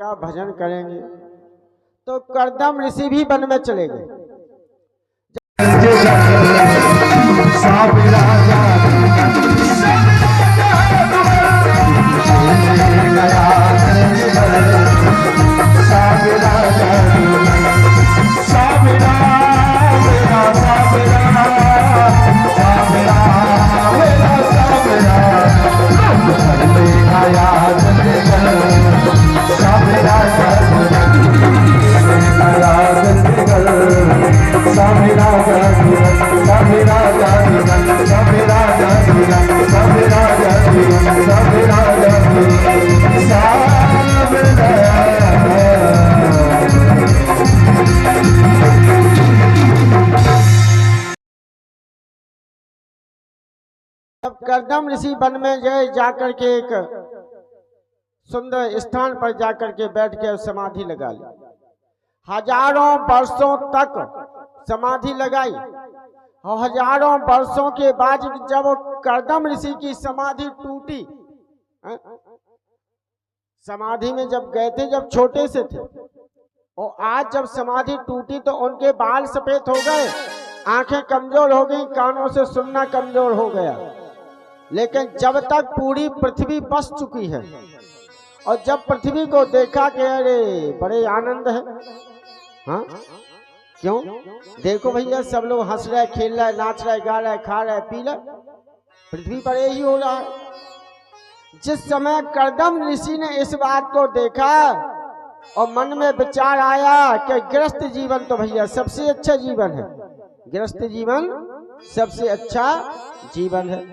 का भजन करेंगे तो कर्दम ऋषि भी वन में चले गए। जब कर्दम ऋषि वन में गए, जाकर के एक सुंदर स्थान पर जाकर के बैठ के समाधि लगा ली। हजारों वर्षों तक समाधि लगाई और हजारों वर्षों के बाद जब कर्दम ऋषि की समाधि टूटी, समाधि में जब गए थे जब छोटे से थे, और आज जब समाधि टूटी तो उनके बाल सफेद हो गए, आंखें कमजोर हो गई, कानों से सुनना कमजोर हो गया। लेकिन जब तक पूरी पृथ्वी बस चुकी है और जब पृथ्वी को देखा कि अरे बड़े आनंद है, हाँ क्यों, देखो भैया सब लोग हंस रहे, खेल रहे, नाच रहे, गा रहे, खा रहे, पी रहे, पृथ्वी पर यही हो रहा है। जिस समय कर्दम ऋषि ने इस बात को देखा और मन में विचार आया कि गृहस्थ जीवन तो भैया सबसे अच्छा जीवन है, गृहस्थ जीवन सबसे अच्छा जीवन है,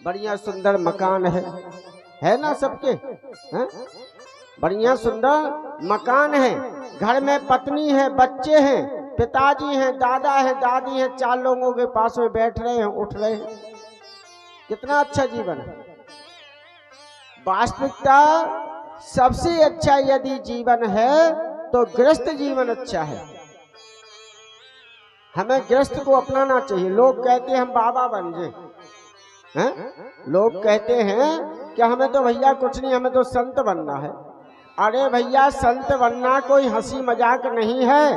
बढ़िया सुंदर मकान है ना सबके, है? बढ़िया सुंदर मकान है, घर में पत्नी है, बच्चे हैं, पिताजी हैं, दादा है, दादी है, 4 लोगों के पास में बैठ रहे हैं, उठ रहे हैं, कितना अच्छा जीवन है। वास्तविकता सबसे अच्छा यदि जीवन है तो गृहस्थ जीवन अच्छा है। हमें गृहस्थ को अपनाना चाहिए। लोग कहते हैं हम बाबा बन गए, लोग कहते हैं कि हमें तो भैया कुछ नहीं, हमें तो संत बनना है। अरे भैया संत बनना कोई हंसी मजाक नहीं है।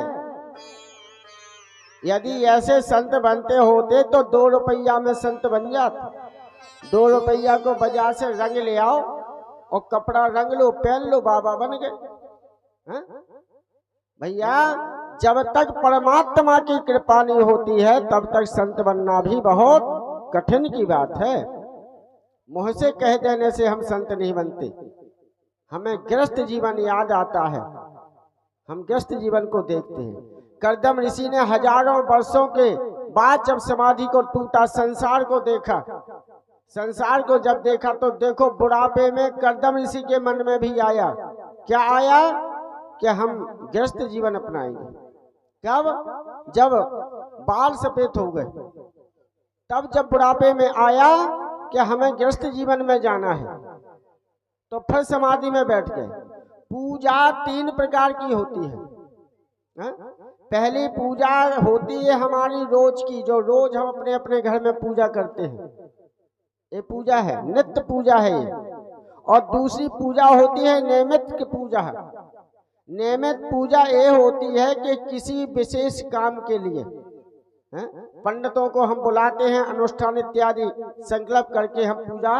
यदि ऐसे संत बनते होते तो 2 रुपया में संत बन जाते। 2 रुपया को बाजार से रंग ले आओ और कपड़ा रंग लो, पहन लो, बाबा बन गए। भैया जब तक परमात्मा की कृपा नहीं होती है तब तक संत बनना भी बहुत कठिन की बात है। मुँह से कह देने से हम संत नहीं बनते, हमें गृहस्थ जीवन याद आता है, हम गृहस्थ जीवन को देखते हैं। कर्दम ऋषि ने हजारों वर्षों के बाद जब समाधि को टूटा, संसार को देखा, संसार को जब देखा तो देखो बुढ़ापे में कर्दम ऋषि के मन में भी आया, क्या आया कि हम गृहस्थ जीवन अपनाएंगे। कब? जब बाल सफेद हो गए, तब जब बुढ़ापे में आया कि हमें गृहस्थ जीवन में जाना है, तो फिर समाधि में बैठ गए। पूजा 3 प्रकार की होती है। पहली पूजा होती है हमारी रोज की, जो रोज हम अपने अपने घर में पूजा करते हैं, ये पूजा है, नित्य पूजा है ये। और दूसरी पूजा होती है नियमित की पूजा है। नियमित पूजा ये होती है कि किसी विशेष काम के लिए पंडितों को हम बुलाते हैं, अनुष्ठान इत्यादि संकल्प करके हम पूजा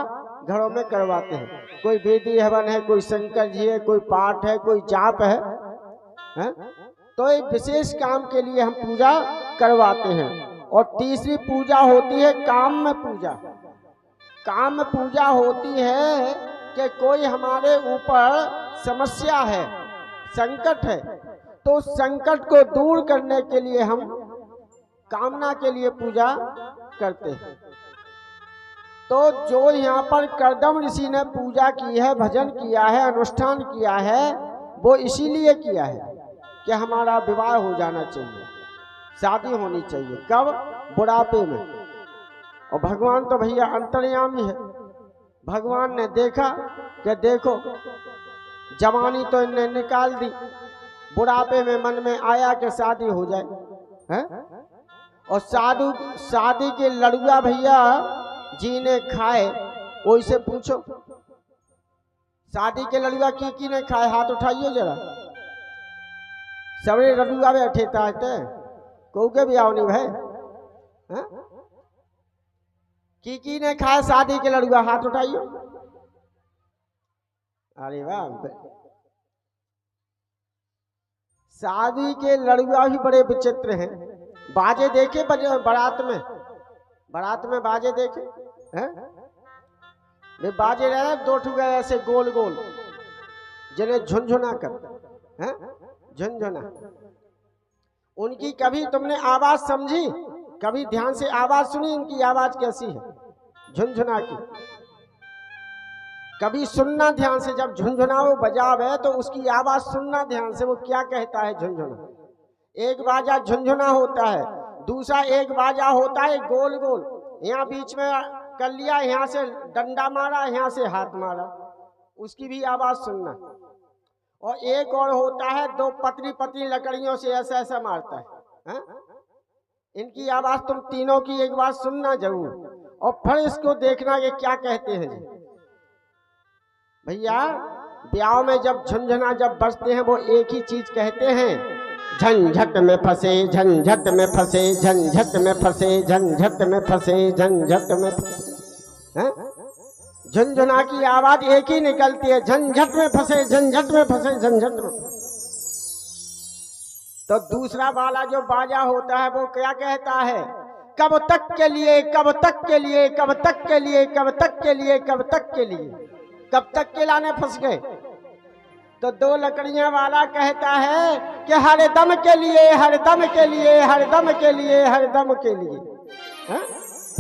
घरों में करवाते हैं। कोई वेदी हवन है, कोई शंकर जी है, कोई पाठ है, कोई जाप है, तो एक विशेष काम के लिए हम पूजा करवाते हैं। और तीसरी पूजा होती है काम में पूजा। काम में पूजा होती है कि कोई हमारे ऊपर समस्या है, संकट है, तो उस संकट को दूर करने के लिए हम कामना के लिए पूजा करते हैं। तो जो यहाँ पर कर्दम ऋषि ने पूजा की है, भजन किया है, अनुष्ठान किया है, वो इसीलिए किया है कि हमारा विवाह हो जाना चाहिए, शादी होनी चाहिए। कब? बुढ़ापे में। और भगवान तो भैया अंतर्यामी है। भगवान ने देखा कि देखो जवानी तो इन्हें निकाल दी, बुढ़ापे में मन में आया कि शादी हो जाए, है? और शादी के लड़ुआ भैया जी ने खाए, वही से पूछो शादी के लड़ुआ की ने खाए, हाथ उठाइए जरा। सबरे लड़ुआ बैठे ताते को के भी आओ नहीं भाई। हाँ? की ने खाए शादी के लड़ुआ, हाथ उठाइए। अरे वाह, शादी के लड़ुआ भी बड़े विचित्र हैं। बाजे देखे बारात में बाजे देखे हैं? वे बाजे रहे दो ठुके ऐसे गोल गोल जिन्हें झुनझुना कर हैं, झुनझुना। उनकी कभी तुमने आवाज समझी, कभी ध्यान से आवाज सुनी? इनकी आवाज कैसी है झुनझुना की? कभी सुनना ध्यान से, जब झुनझुना वो बजावे तो उसकी आवाज सुनना ध्यान से, वो क्या कहता है झुनझुना। एक बाजा झुनझुना होता है, दूसरा एक बाजा होता है गोल गोल, यहाँ बीच में कर लिया, यहाँ से डंडा मारा, यहाँ से हाथ मारा, उसकी भी आवाज सुनना। और एक और होता है दो पतली पतली लकड़ियों से ऐसा ऐसा मारता है, हा? इनकी आवाज तुम तीनों की एक बार सुनना जरूर, और फिर इसको देखना कि क्या कहते हैं। भैया ब्याह में जब झुनझुना जब बजते हैं वो एक ही चीज कहते हैं, झंझट में फंसे, झंझट में फंसे, झंझट में फंसे, झंझट में फंसे, झंझट में फंसे। झुनझुना की आवाज एक ही निकलती है, झंझट में फंसे, झंझट में फंसे, झंझट में। तो दूसरा वाला जो बाजा होता है वो क्या कहता है, कब तक के लिए, कब तक के लिए, कब तक के लिए, कब तक के लिए, कब तक के लिए, कब तक के लाने फंस गए। तो दो लकड़ियां वाला कहता है कि हर दम के लिए, हर दम के लिए, हर दम के लिए, हर दम के लिए।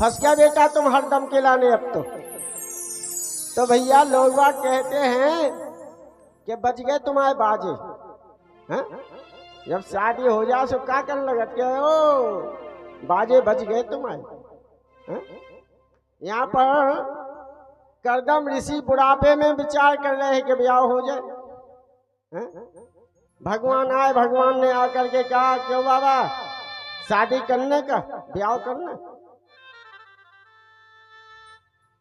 फंस गया बेटा तुम हर दम के लाने अब तो भैया लोग बात कहते हैं कि बच गए तुम्हारे बाजे। हा? जब शादी हो जाए तो क्या करने लगत के ओ बाजे बच गए तुम्हारे। यहाँ पर करदम ऋषि बुढ़ापे में विचार कर रहे हैं कि ब्याह हो जाए। भगवान आए, भगवान ने आकर के कहा क्यों बाबा शादी करने का, ब्याह करना।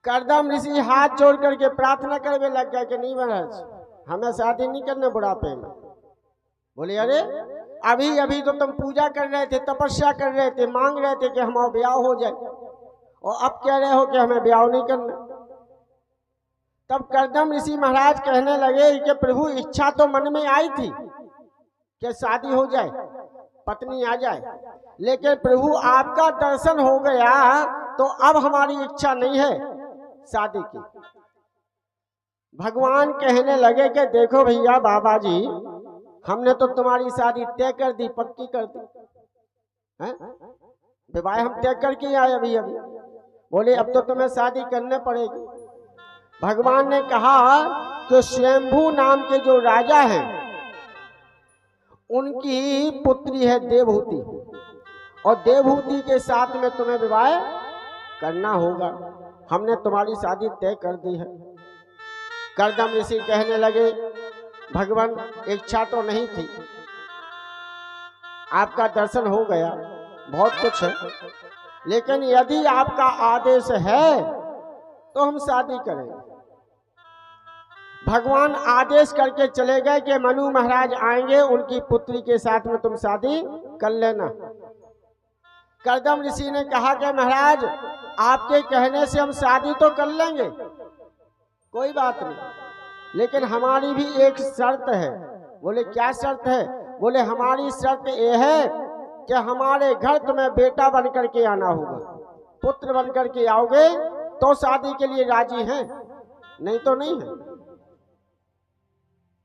करदम ऋषि हाथ जोड़ करके प्रार्थना करने लग गया कि नहीं महाराज हमें शादी नहीं करने बुढ़ापे में। बोले अरे अभी अभी तो तुम पूजा कर रहे थे, तपस्या कर रहे थे, मांग रहे थे कि हमारा ब्याह हो जाए, और अब कह रहे हो कि हमें ब्याह नहीं करना। तब करदम ऋषि महाराज कहने लगे कि प्रभु इच्छा तो मन में आई थी कि शादी हो जाए, पत्नी आ जाए, लेकिन प्रभु आपका दर्शन हो गया तो अब हमारी इच्छा नहीं है शादी की। भगवान कहने लगे कि देखो भैया बाबा जी हमने तो तुम्हारी शादी तय कर दी, पक्की कर दी, विवाह हम तय करके आए अभी अभी। बोले अब तो तुम्हें शादी करने पड़ेगी। भगवान ने कहा कि स्वयंभू नाम के जो राजा हैं उनकी पुत्री है देवहूति, और देवहूति के साथ में तुम्हें विवाह करना होगा, हमने तुम्हारी शादी तय कर दी है। करदम ऋषि कहने लगे भगवान इच्छा तो नहीं थी, आपका दर्शन हो गया, बहुत कुछ है, लेकिन यदि आपका आदेश है तो हम शादी करेंगे। भगवान आदेश करके चले गए कि मनु महाराज आएंगे, उनकी पुत्री के साथ में तुम शादी कर लेना। करदम ऋषि ने कहा कि महाराज आपके कहने से हम शादी तो कर लेंगे, कोई बात नहीं, लेकिन हमारी भी एक शर्त है। बोले क्या शर्त है? बोले हमारी शर्त ये है कि हमारे घर तुम्हें बेटा बन करके आना होगा, पुत्र बन करके आओगे तो शादी के लिए राजी हैं, नहीं तो नहीं है।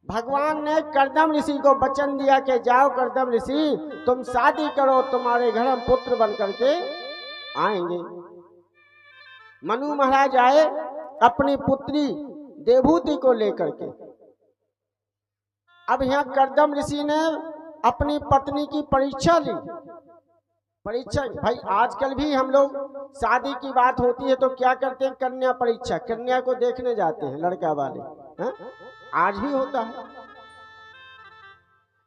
भगवान ने करदम ऋषि को वचन दिया कि जाओ करदम ऋषि तुम शादी करो, तुम्हारे घर हम पुत्र बन करके आएंगे। मनु महाराज आए अपनी पुत्री देवहूति को लेकर के। अब यहाँ करदम ऋषि ने अपनी पत्नी की परीक्षा ली। परीक्षा भाई आजकल भी हम लोग शादी की बात होती है तो क्या करते हैं, कन्या परीक्षा, कन्या को देखने जाते हैं लड़का वाले, है? आज भी होता है,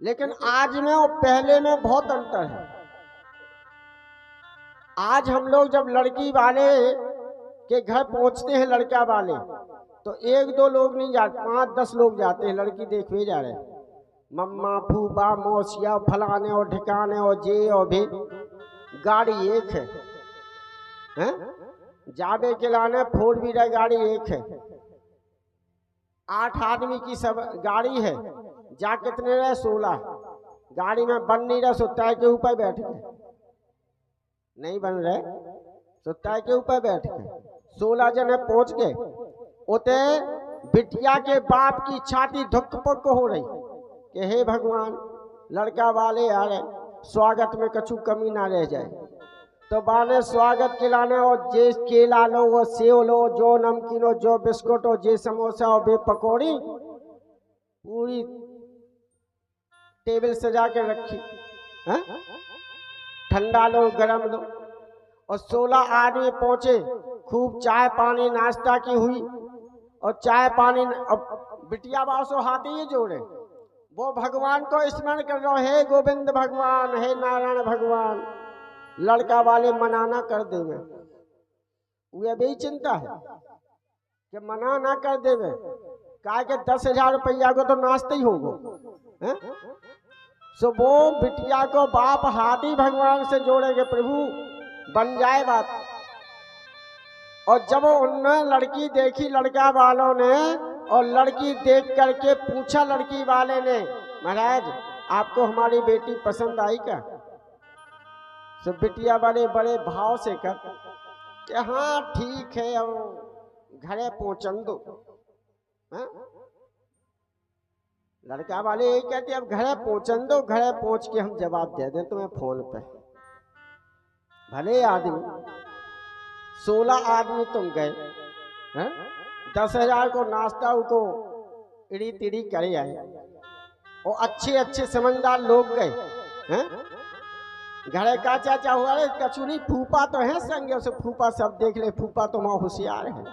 लेकिन आज में और पहले में बहुत अंतर है। आज हम लोग जब लड़की वाले के घर पहुंचते हैं लड़का वाले तो एक दो लोग नहीं जाते, 5-10 लोग जाते हैं, लड़की देखने जा रहे हैं। मम्मा फूफा मौसिया फलाने और ठिकाने और जे और भी, गाड़ी एक है, हैं? जाबे के लाने 4 व्हीलर गाड़ी एक है, 8 आदमी की सब गाड़ी है। जा कितने रहे? 16। गाड़ी में बन नहीं रहे, सुताए के ऊपर बैठ गए, नहीं बन रहे, सुताए के ऊपर बैठ गए। 16 जने पहुंच गए। उते बिटिया के बाप की छाती धुक पुक हो रही कि हे भगवान, लड़का वाले आ रहे, स्वागत में कछु कमी ना रह जाए। तो बाने स्वागत खिलाने, और जे केला लो, वो सेव लो, जो नमकीन हो, जो बिस्कुट हो, जे समोसा हो, बे पकौड़ी, पूरी टेबल सजा के रखी, है? ठंडा लो गरम लो। और 16 आदमी पहुंचे, खूब चाय पानी नाश्ता की हुई। और चाय पानी, अब बिटिया बासो हाथी ही जोड़े, वो भगवान को स्मरण कर रहे, हे गोविंद भगवान, हे नारायण भगवान, लड़का वाले मनाना कर देवे। वह भी चिंता है कि मना ना कर देवे, कहा कि 10,000 रुपया को तो नाश्ते ही होगा। सो वो बिटिया को बाप हाथी भगवान से जोड़ेगे, प्रभु बन जाए बात। और जब उन्होंने लड़की देखी लड़का वालों ने, और लड़की देख करके पूछा लड़की वाले ने, महाराज आपको हमारी बेटी पसंद आई क्या? तो बिटिया वाले बड़े भाव से कर कि हाँ ठीक है, अब घरे पहुंचन दो। लड़का वाले यही कहते अब घरे पहुंचन दो, घरे पहुंच के हम जवाब दे दें तुम्हें फोन पे। भले आदमी 16 आदमी तुम गए, 10,000 को नाश्ता को इड़ी तिड़ी करे आए, और अच्छे अच्छे समझदार लोग गए, हैं? घरे का चाचा हुआ रे कछु नहीं, फूफा तो है संग, उसे फूफा सब देख ले, फूफा तो माँ होशियार है,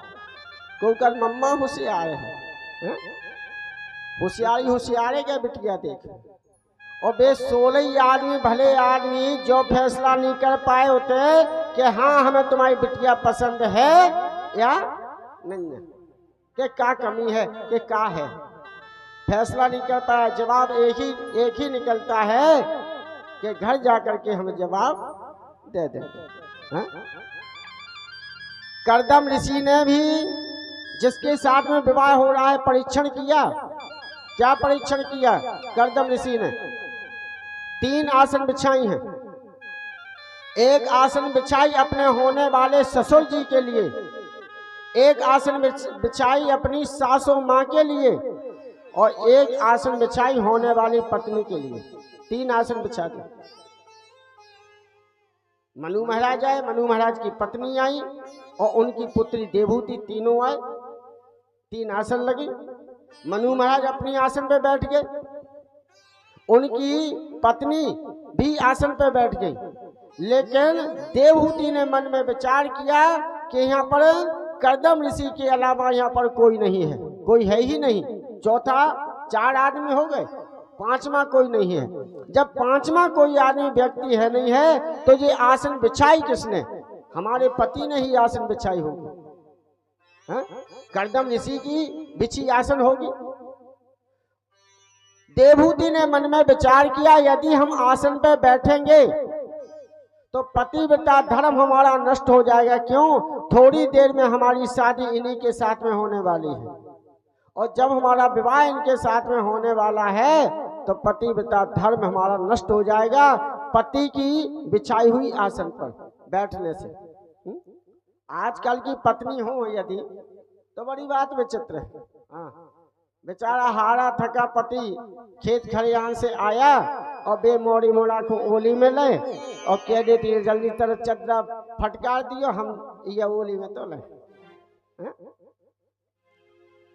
कोकर मम्मा होशियार है, होशियारी होशियारे के बिटिया देख। और बे 16 आदमी भले आदमी जो फैसला नहीं कर पाए होते कि हाँ हमें तुम्हारी बिटिया पसंद है या नहीं है, कि क्या कमी है, कि क्या है, फैसला नहीं कर पाया। जवाब एक ही निकलता है कि घर जाकर के हमें जवाब दे दे। कर्दम ऋषि ने भी जिसके साथ में विवाह हो रहा है परीक्षण किया। क्या परीक्षण किया? कर्दम ऋषि ने 3 आसन बिछाई हैं। एक आसन बिछाई अपने होने वाले ससुर जी के लिए, एक आसन बिछाई अपनी सासू माँ के लिए, और एक आसन बिछाई होने वाली पत्नी के लिए। 3 आसन बिछा दिए। मनु महाराज आए, मनु महाराज की पत्नी आई और उनकी पुत्री देवहूति, तीनों आए। 3 आसन लगी। मनु महाराज अपनी आसन पे बैठ गए, उनकी पत्नी भी आसन पे बैठ गई। लेकिन देवहूति ने मन में विचार किया कि यहाँ पर कर्दम ऋषि के अलावा यहाँ पर कोई नहीं है, कोई है ही नहीं। चौथा 4 आदमी हो गए, 5वां कोई नहीं है। जब 5वां कोई आदमी व्यक्ति है नहीं है तो ये आसन बिछाई किसने? हमारे पति ने ही आसन बिछाई होगी। कर्दम ऋषि की बिछी आसन होगी। देवहूति ने मन में विचार किया यदि हम आसन पर बैठेंगे तो पतिव्रता धर्म हमारा नष्ट हो जाएगा। क्यों? थोड़ी देर में हमारी शादी इन्हीं के साथ में होने वाली है, और जब हमारा विवाह इनके साथ में होने वाला है तो पतिव्रता धर्म हमारा नष्ट हो जाएगा पति की बिछाई हुई आसन पर बैठने से। आजकल की पत्नी हो यदि तो बड़ी बात विचित्र है। हाँ, बेचारा हारा थका पति खेत खलिहान से आया और बेमोड़ी मोड़ा को ओली में ले और कह देती है जल्दी तरह चदरा फटकार दियो, हम ये ओली में तो ले।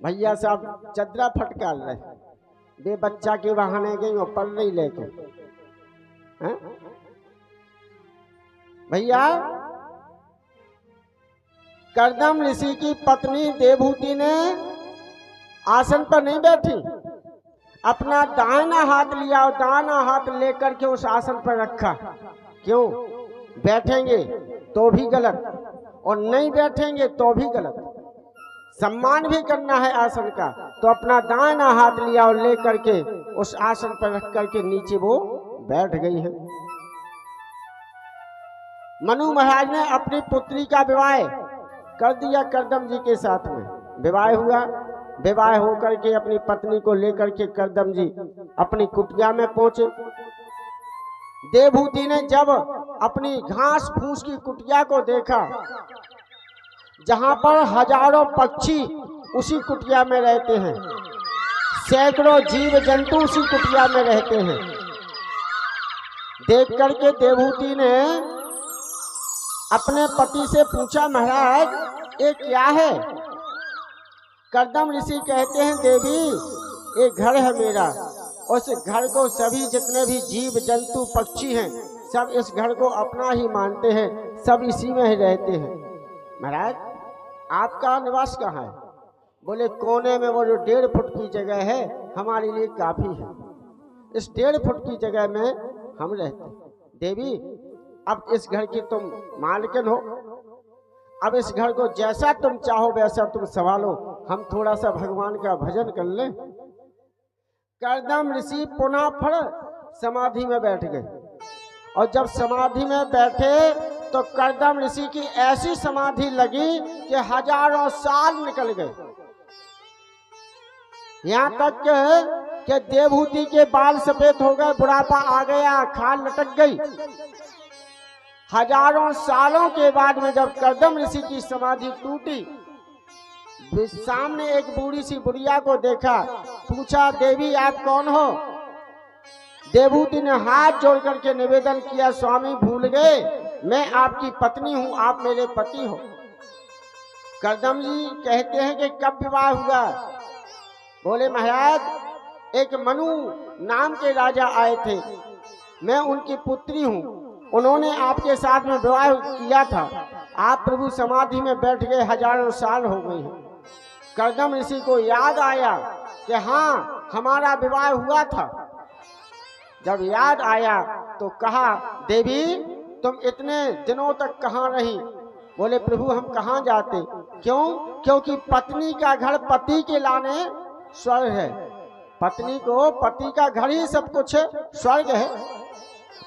भैया साहब चदरा फटकार ले, बे बच्चा के बहाने गई और पढ़ रही लेके। भैया कर्दम ऋषि की पत्नी देवहूति ने आसन पर नहीं बैठी, अपना दाहिना हाथ लिया और दाहिना हाथ लेकर के उस आसन पर रखा। क्यों? बैठेंगे तो भी गलत और नहीं बैठेंगे तो भी गलत। सम्मान भी करना है आसन का, तो अपना दाहिना हाथ लिया और ले करके उस आसन पर रख करके नीचे वो बैठ गई है। मनु महाराज ने अपनी पुत्री का विवाह कर दिया करदम जी के साथ में। विवाह हुआ, विवाह होकर के अपनी पत्नी को लेकर के करदम जी अपनी कुटिया में पहुंचे। देवहूति ने जब अपनी घास फूस की कुटिया को देखा, जहां पर हजारों पक्षी उसी कुटिया में रहते हैं, सैकड़ों जीव जंतु उसी कुटिया में रहते हैं, देख करके देवहूति ने अपने पति से पूछा, महाराज ये क्या है? करदम ऋषि कहते हैं, देवी ये घर है मेरा, उस घर को सभी जितने भी जीव जंतु पक्षी हैं सब इस घर को अपना ही मानते हैं, सब इसी में ही रहते हैं। महाराज आपका निवास कहाँ है? बोले कोने में वो जो 1.5 फुट की जगह है हमारे लिए काफी है, इस 1.5 फुट की जगह में हम रहते हैं। देवी अब इस घर की तुम मालकिन हो, अब इस घर को जैसा तुम चाहो वैसा तुम संभालो, हम थोड़ा सा भगवान का भजन कर लें। करदम ऋषि पुनः फड़ समाधि में बैठ गए, और जब समाधि में बैठे तो करदम ऋषि की ऐसी समाधि लगी कि हजारों साल निकल गए। यहाँ तक कि देवहूति के बाल सफेद हो गए, बुढ़ापा आ गया, खाल लटक गई। हजारों सालों के बाद में जब करदम ऋषि की समाधि टूटी, सामने एक बूढ़ी सी बुढ़िया को देखा, पूछा, देवी आप कौन हो? देवहूति ने हाथ जोड़ करके निवेदन किया, स्वामी भूल गए, मैं आपकी पत्नी हूं, आप मेरे पति हो। करदम जी कहते हैं कि कब विवाह हुआ? बोले महाराज एक मनु नाम के राजा आए थे, मैं उनकी पुत्री हूं, उन्होंने आपके साथ में विवाह किया था, आप प्रभु समाधि में बैठ गए, हजारों साल हो गए हैं। करदम ऋषि को याद आया कि हाँ हमारा विवाह हुआ था। जब याद आया तो कहा, देवी तुम इतने दिनों तक कहाँ रही? बोले प्रभु हम कहाँ जाते, क्यों? क्योंकि पत्नी का घर पति के लाने स्वर्ग है, पत्नी को पति का घर ही सब कुछ स्वर्ग है,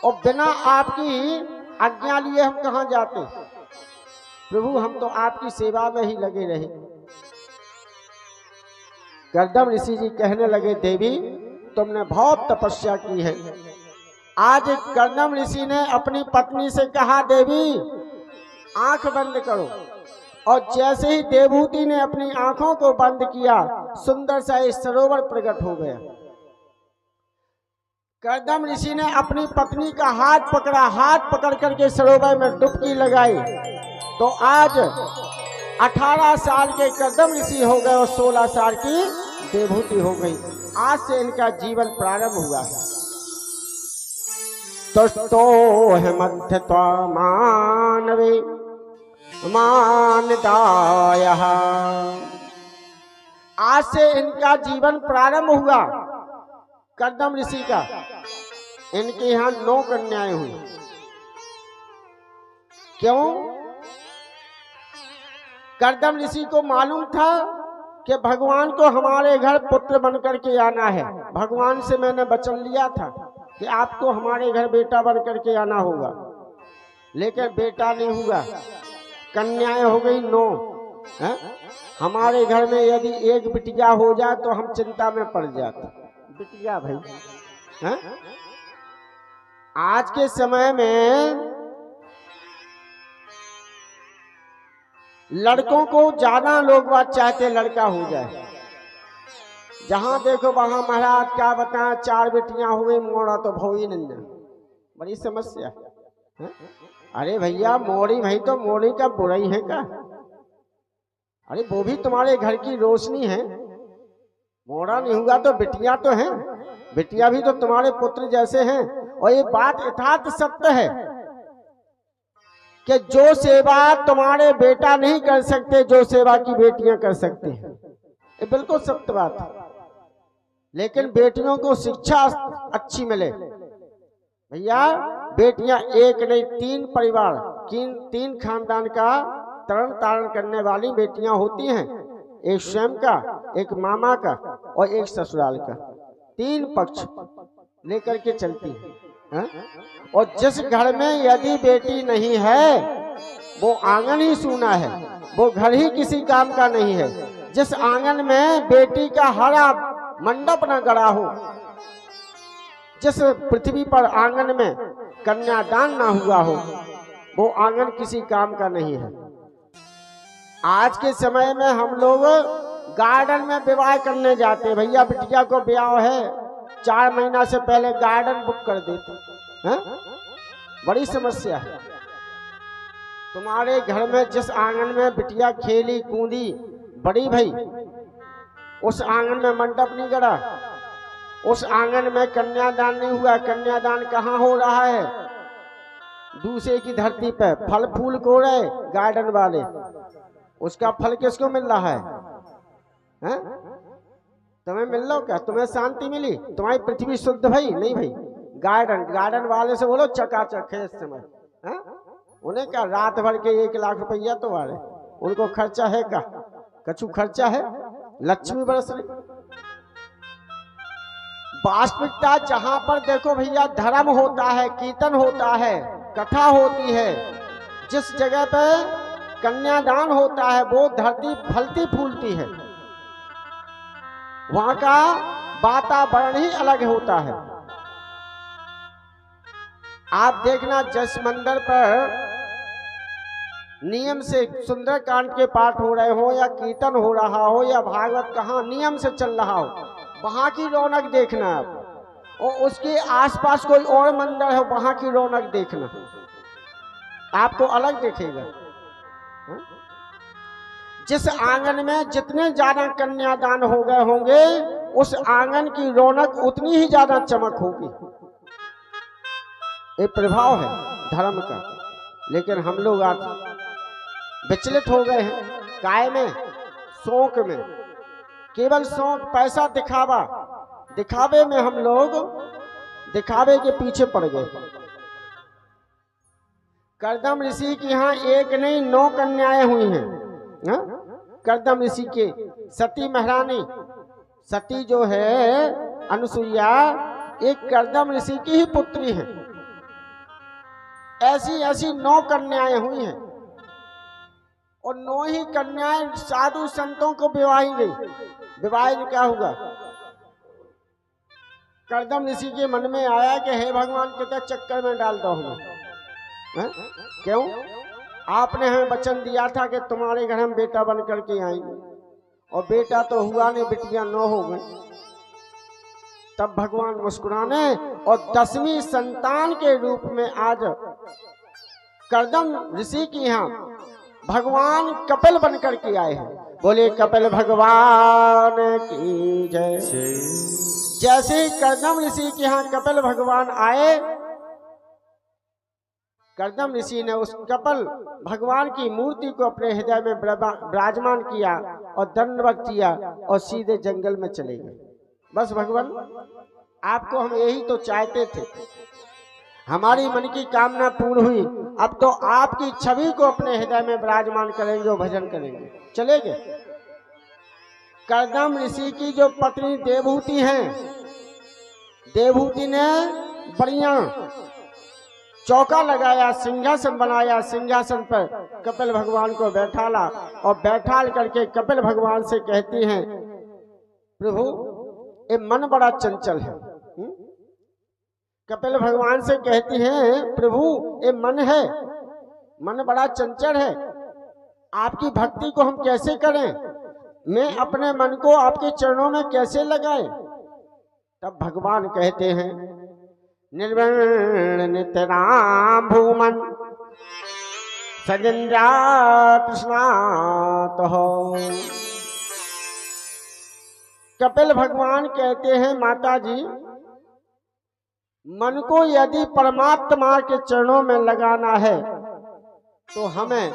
और बिना आपकी आज्ञा लिए हम कहाँ जाते? प्रभु हम तो आपकी सेवा में ही लगे रहे। करदम ऋषि जी कहने लगे, देवी तुमने बहुत तपस्या की है। आज करदम ऋषि ने अपनी पत्नी से कहा, देवी आंख बंद करो, और जैसे ही देवहूति ने अपनी आंखों को बंद किया, सुंदर सा एक सरोवर प्रकट हो गया। करदम ऋषि ने अपनी पत्नी का हाथ पकड़ा, हाथ पकड़ करके सरोवर में डुबकी लगाई, तो आज 18 साल के करदम ऋषि हो गए और 16 साल की देवहूति हो गई। आज से इनका जीवन प्रारंभ हुआ है। तो है मध्य मानवे मानदाय, आज से इनका जीवन प्रारंभ हुआ करदम ऋषि का। इनके यहाँ 9 कन्याएं हुई। क्यों? करदम ऋषि को मालूम था कि भगवान को हमारे घर पुत्र बनकर के आना है। भगवान से मैंने वचन लिया था कि आपको हमारे घर बेटा बनकर के आना होगा, लेकिन बेटा नहीं हुआ, कन्याएं हो गई 9। हमारे घर में यदि एक बिटिया हो जाए तो हम चिंता में पड़ जाते। बिटिया भाई है? आज के समय में लड़कों को ज्यादा लोग बात चाहते लड़का हो जाए। जहां देखो वहां महाराज क्या बताएं, 4 बेटियां हो गई, मोड़ा तो भोई नंदा, बड़ी समस्या है। अरे भैया मोड़ी भाई तो मोड़ी का बुराई है क्या? अरे वो भी तुम्हारे घर की रोशनी है। मोड़ा नहीं हुआ तो बिटिया तो है, बिटिया भी तो तुम्हारे पुत्र जैसे हैं। और ये बात यथार्थ सत्य है कि जो सेवा तुम्हारे बेटा नहीं कर सकते, जो सेवा की बेटियां कर सकती हैं, ये बिल्कुल सत्य बात है। लेकिन बेटियों को शिक्षा अच्छी मिले। भैया बेटियां एक नहीं 3 परिवार 3 खानदान का तरण तारण करने वाली बेटियां होती हैं। एक स्वयं का, एक मामा का और एक ससुराल का, 3 पक्ष लेकर के चलती है। और जिस घर में यदि बेटी नहीं है वो आंगन ही सूना है, वो घर ही किसी काम का नहीं है। जिस आंगन में बेटी का हरा मंडप न गड़ा हो, जिस पृथ्वी पर आंगन में कन्यादान ना हुआ हो, वो आंगन किसी काम का नहीं है। आज के समय में हम लोग गार्डन में विवाह करने जाते हैं। भैया बिटिया को ब्याह है, 4 महीना से पहले गार्डन बुक कर देते हैं। बड़ी समस्या है। तुम्हारे घर में जिस आंगन में बिटिया खेली कूदी बड़ी भाई, उस आंगन में मंडप नहीं गड़ा, उस आंगन में कन्यादान नहीं हुआ। कन्यादान कहाँ हो रहा है? दूसरे की धरती पे फल फूल को रहे गार्डन वाले, उसका फल किसको मिल रहा है? तुम्हें मिल रहा क्या? तुम्हें शांति मिली? तुम्हारी पृथ्वी शुद्ध भाई नहीं भाई? गार्डन वाले से बोलो चकाचक है इस समय। उन्हें क्या रात भर के 1 लाख रुपया तो वाले, उनको खर्चा है का? कछु खर्चा है? लक्ष्मी बरस रही। वास्तविकता जहां पर देखो भैया धर्म होता है, कीर्तन होता है, कथा होती है, जिस जगह पे कन्यादान होता है वो धरती फलती फूलती है, वहां का वातावरण ही अलग होता है। आप देखना जिस मंदिर पर नियम से सुंदरकांड के पाठ हो रहे हो या कीर्तन हो रहा हो या भागवत कहाँ नियम से चल रहा हो, वहां की रौनक देखना आप। और उसके आसपास कोई और मंदिर है, वहां की रौनक देखना, आपको अलग दिखेगा। जिस आंगन में जितने ज्यादा कन्यादान हो गए होंगे, उस आंगन की रौनक उतनी ही ज्यादा चमक होगी। ये प्रभाव है धर्म का। लेकिन हम लोग आज विचलित हो गए हैं काय में, शौक में, केवल शौक, पैसा, दिखावा, दिखावे में हम लोग दिखावे के पीछे पड़ गए। कर्दम ऋषि की यहाँ 1 नहीं 9 कन्याएं हुई हैं। कर्दम ऋषि के सती महारानी, सती जो है अनुसुईया, एक कर्दम ऋषि की ही पुत्री है। ऐसी ऐसी 9 कन्याएं हुई हैं और 9 ही कन्याएं साधु संतों को विवाही गई। विवाह क्या हुआ? कर्दम ऋषि के मन में आया कि हे भगवान कितने चक्कर में डाल दो हमें। क्यों? आपने हमें वचन दिया था कि तुम्हारे घर हम बेटा बन करके आएंगे, और बेटा तो हुआ नहीं, बिटियां 9 हो गई। तब भगवान मुस्कुराने और 10वीं संतान के रूप में आज कर्दम ऋषि की यहाँ भगवान कपिल बन करके आए हैं। बोले कपिल भगवान की जय। जैसे कर्दम ऋषि के यहाँ कपिल भगवान आए, कर्दम ऋषि ने उस कपिल भगवान की मूर्ति को अपने हृदय में विराजमान किया और दंडवत किया और सीधे जंगल में चले गए। बस भगवान, आपको हम यही तो चाहते थे, हमारी मन की कामना पूर्ण हुई। अब तो आपकी छवि को अपने हृदय में विराजमान करेंगे और भजन करेंगे, चले गए। कर्दम ऋषि की जो पत्नी देवहूति हैं, देवहूति ने बढ़िया चौका लगाया, सिंहासन बनाया, सिंहासन पर कपिल भगवान को बैठाला और बैठाल करके कपिल भगवान से कहती हैं, प्रभु ये मन बड़ा चंचल है। कपिल भगवान से कहती हैं, प्रभु ये मन है, मन बड़ा चंचल है, आपकी भक्ति को हम कैसे करें? मैं अपने मन को आपके चरणों में कैसे लगाएं? तब भगवान कहते हैं, निर्वर्ण नित्य राम भूमन सजिंद्रा कृष्णात हो। कपिल भगवान कहते हैं, माता जी, मन को यदि परमात्मा के चरणों में लगाना है तो हमें